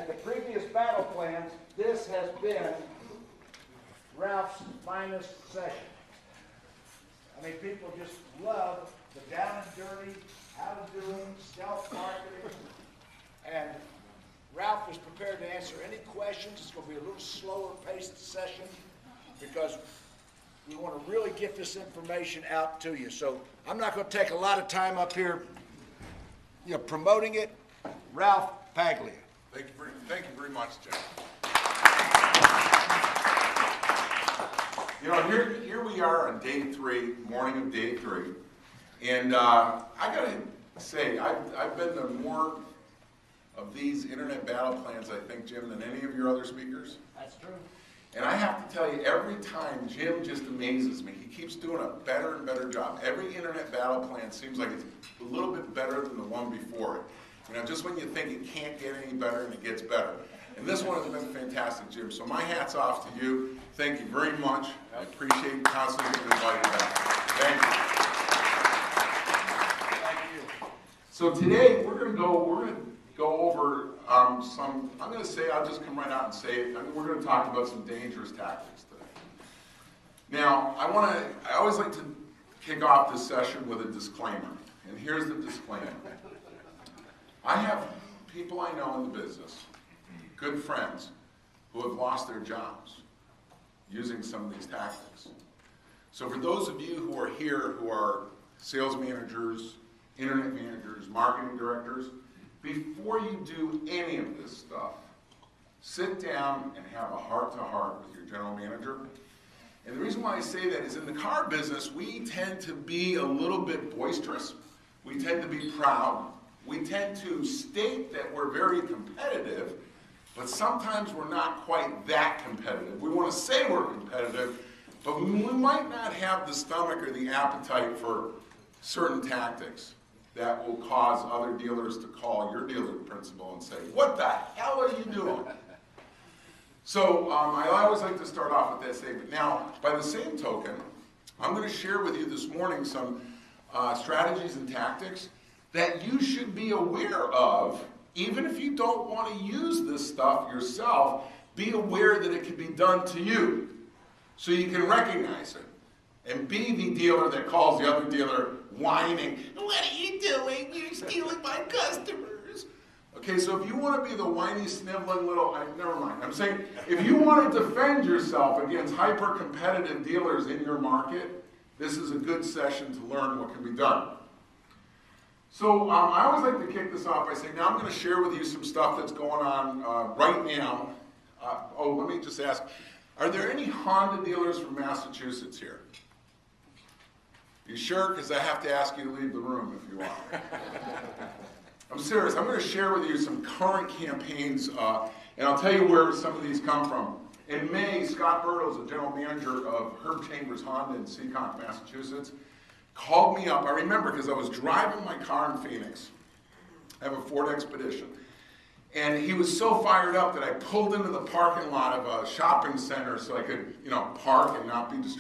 the previous battle plans, this has been Ralph's finest session. I mean, people just love the down and dirty, how to do it, stealth marketing. And Ralph is prepared to answer any questions. It's going to be a little slower paced session because we want to really get this information out to you. So I'm not going to take a lot of time up here, promoting it. Ralph Paglia. Thank you very much, Jim. Here we are on day 3, morning of day 3, and I gotta say, I've been to more of these internet battle plans, I think, Jim, than any of your other speakers. That's true. And I have to tell you, every time Jim just amazes me. He keeps doing a better and better job. Every internet battle plan seems like it's a little bit better than the one before it. Just when you think it can't get any better, and it gets better. And this one has been fantastic, Jim. So my hat's off to you. Thank you very much. I appreciate constantly getting invited back. Thank you. Thank you. So today we're going to go over some. I'll just come right out and say it. We're going to talk about some dangerous tactics today. Now, I always like to kick off this session with a disclaimer. And here's the disclaimer. I have people I know in the business, good friends, who have lost their jobs using some of these tactics. So for those of you who are here who are sales managers, internet managers, marketing directors, before you do any of this stuff, sit down and have a heart-to-heart with your general manager. And the reason why I say that is in the car business, we tend to be a little bit boisterous. We tend to be proud. We tend to state that we're very competitive, but sometimes we're not quite that competitive. We want to say we're competitive, but we might not have the stomach or the appetite for certain tactics that will cause other dealers to call your dealer principal and say, "What the hell are you doing?" So I always like to start off with that statement. Now, by the same token, I'm going to share with you this morning some strategies and tactics that you should be aware of, even if you don't want to use this stuff yourself. Be aware that it can be done to you, so you can recognize it, and be the dealer that calls the other dealer whining, "What are you doing? You're stealing my customers." Okay, so if you want to be the whiny, sniveling little, never mind. I'm saying, if you want to defend yourself against hyper-competitive dealers in your market, this is a good session to learn what can be done. So I always like to kick this off by saying, now I'm going to share with you some stuff that's going on right now. Let me just ask, are there any Honda dealers from Massachusetts here? You sure? Because I have to ask you to leave the room if you want. I'm serious. I'm going to share with you some current campaigns, and I'll tell you where some of these come from. In May, Scott Bertles, the general manager of Herb Chambers Honda in Seekonk, Massachusetts, called me up. I remember because I was driving my car in Phoenix. I have a Ford Expedition. And he was so fired up that I pulled into the parking lot of a shopping center so I could, park and not be distracted.